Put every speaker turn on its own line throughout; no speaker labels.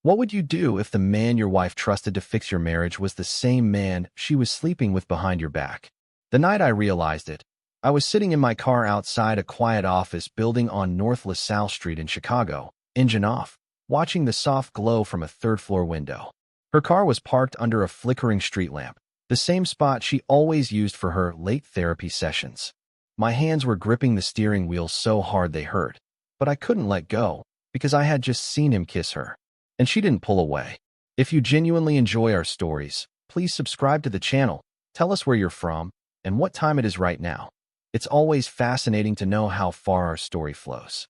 What would you do if the man your wife trusted to fix your marriage was the same man she was sleeping with behind your back? The night I realized it, I was sitting in my car outside a quiet office building on North LaSalle Street in Chicago, engine off, watching the soft glow from a third-floor window. Her car was parked under a flickering street lamp, the same spot she always used for her late therapy sessions. My hands were gripping the steering wheel so hard they hurt, but I couldn't let go because I had just seen him kiss her. And she didn't pull away. If you genuinely enjoy our stories, please subscribe to the channel, tell us where you're from, and what time it is right now. It's always fascinating to know how far our story flows.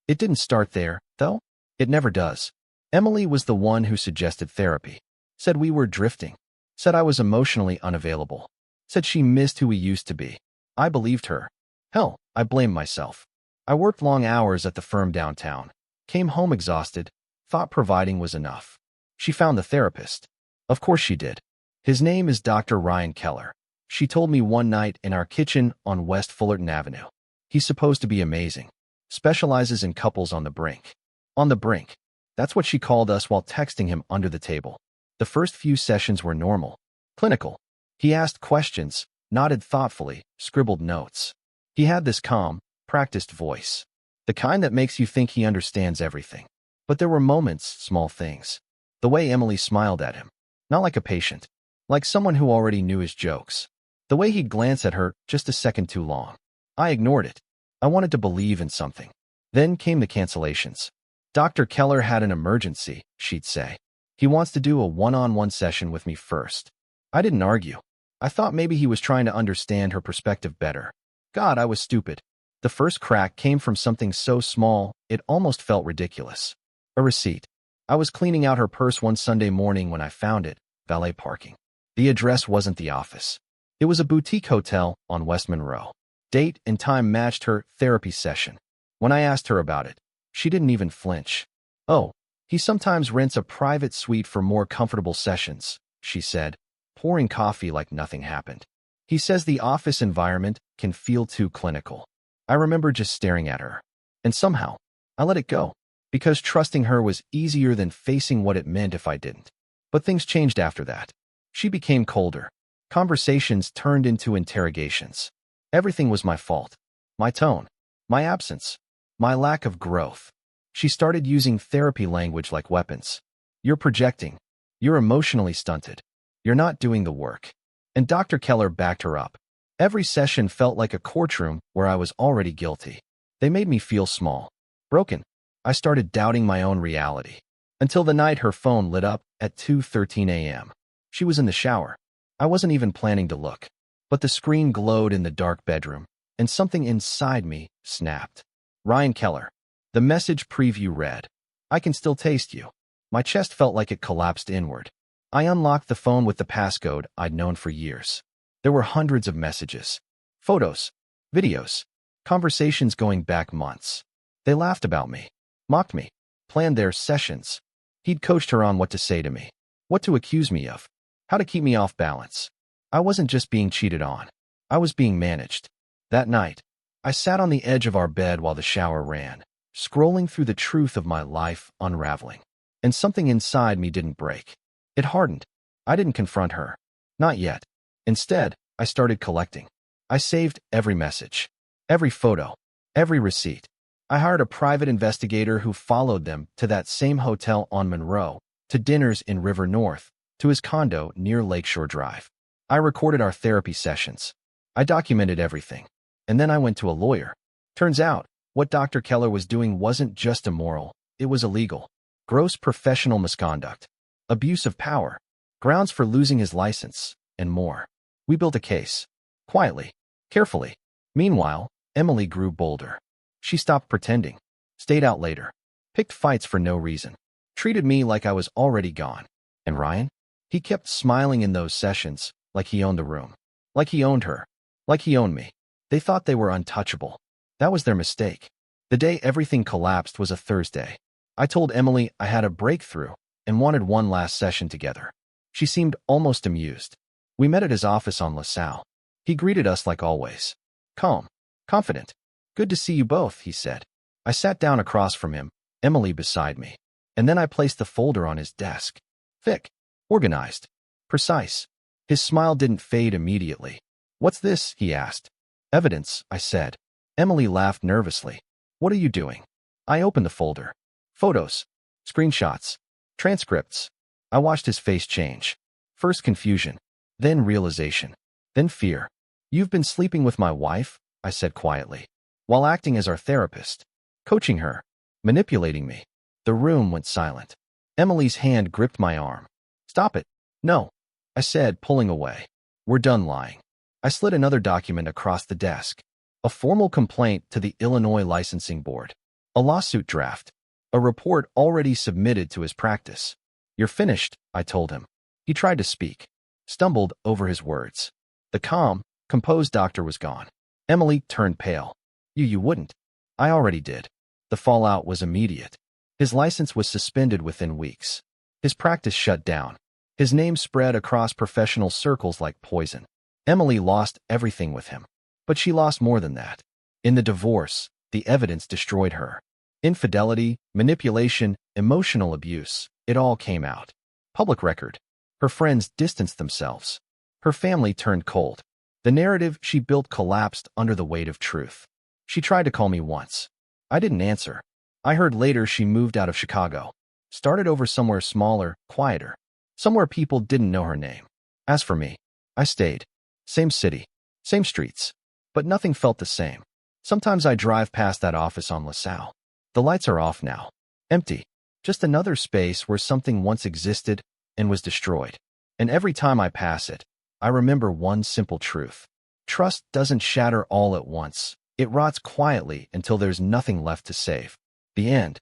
It didn't start there, though. It never does. Emily was the one who suggested therapy, said we were drifting, said I was emotionally unavailable, said she missed who we used to be. I believed her. Hell, I blamed myself. I worked long hours at the firm downtown, came home exhausted, thought providing was enough. She found the therapist. Of course she did. His name is Dr. Ryan Keller. She told me one night in our kitchen on West Fullerton Avenue. He's supposed to be amazing. Specializes in couples on the brink. On the brink. That's what she called us while texting him under the table. The first few sessions were normal. Clinical. He asked questions, nodded thoughtfully, scribbled notes. He had this calm, practiced voice. The kind that makes you think he understands everything. But there were moments, small things. The way Emily smiled at him. Not like a patient. Like someone who already knew his jokes. The way he'd glance at her just a second too long. I ignored it. I wanted to believe in something. Then came the cancellations. Dr. Keller had an emergency, she'd say. He wants to do a one-on-one session with me first. I didn't argue. I thought maybe he was trying to understand her perspective better. God, I was stupid. The first crack came from something so small, it almost felt ridiculous. A receipt. I was cleaning out her purse one Sunday morning when I found it, valet parking. The address wasn't the office. It was a boutique hotel on West Monroe. Date and time matched her therapy session. When I asked her about it, she didn't even flinch. Oh, he sometimes rents a private suite for more comfortable sessions, she said, pouring coffee like nothing happened. He says the office environment can feel too clinical. I remember just staring at her. And somehow, I let it go. Because trusting her was easier than facing what it meant if I didn't. But things changed after that. She became colder. Conversations turned into interrogations. Everything was my fault. My tone. My absence. My lack of growth. She started using therapy language like weapons. You're projecting. You're emotionally stunted. You're not doing the work. And Dr. Keller backed her up. Every session felt like a courtroom where I was already guilty. They made me feel small. Broken. I started doubting my own reality. Until the night her phone lit up at 2:13 a.m. She was in the shower. I wasn't even planning to look. But the screen glowed in the dark bedroom, and something inside me snapped. Ryan Keller. The message preview read, I can still taste you. My chest felt like it collapsed inward. I unlocked the phone with the passcode I'd known for years. There were hundreds of messages. Photos. Videos. Conversations going back months. They laughed about me. Mocked me. Planned their sessions. He'd coached her on what to say to me. What to accuse me of. How to keep me off balance. I wasn't just being cheated on. I was being managed. That night, I sat on the edge of our bed while the shower ran, scrolling through the truth of my life unraveling. And something inside me didn't break. It hardened. I didn't confront her. Not yet. Instead, I started collecting. I saved every message. Every photo. Every receipt. I hired a private investigator who followed them to that same hotel on Monroe, to dinners in River North, to his condo near Lakeshore Drive. I recorded our therapy sessions. I documented everything. And then I went to a lawyer. Turns out, what Dr. Keller was doing wasn't just immoral, it was illegal. Gross professional misconduct. Abuse of power. Grounds for losing his license, and more. We built a case. Quietly. Carefully. Meanwhile, Emily grew bolder. She stopped pretending. Stayed out later. Picked fights for no reason. Treated me like I was already gone. And Ryan? He kept smiling in those sessions, like he owned the room. Like he owned her. Like he owned me. They thought they were untouchable. That was their mistake. The day everything collapsed was a Thursday. I told Emily I had a breakthrough and wanted one last session together. She seemed almost amused. We met at his office on LaSalle. He greeted us like always. Calm. Confident. Good to see you both, he said. I sat down across from him, Emily beside me. And then I placed the folder on his desk. Thick, organized, precise. His smile didn't fade immediately. What's this? He asked. Evidence, I said. Emily laughed nervously. What are you doing? I opened the folder. Photos, screenshots, transcripts. I watched his face change. First confusion, then realization, then fear. You've been sleeping with my wife, I said quietly, while acting as our therapist, coaching her, manipulating me. The room went silent. Emily's hand gripped my arm. Stop it. No, I said, pulling away. We're done lying. I slid another document across the desk. A formal complaint to the Illinois Licensing Board. A lawsuit draft. A report already submitted to his practice. You're finished, I told him. He tried to speak, stumbled over his words. The calm, composed doctor was gone. Emily turned pale. You wouldn't. I already did. The fallout was immediate. His license was suspended within weeks. His practice shut down. His name spread across professional circles like poison. Emily lost everything with him. But she lost more than that. In the divorce, the evidence destroyed her. Infidelity, manipulation, emotional abuse, it all came out. Public record. Her friends distanced themselves. Her family turned cold. The narrative she built collapsed under the weight of truth. She tried to call me once. I didn't answer. I heard later she moved out of Chicago. Started over somewhere smaller, quieter. Somewhere people didn't know her name. As for me, I stayed. Same city, same streets. But nothing felt the same. Sometimes I drive past that office on LaSalle. The lights are off now. Empty. Just another space where something once existed and was destroyed. And every time I pass it, I remember one simple truth. Trust doesn't shatter all at once. It rots quietly until there's nothing left to save. The end.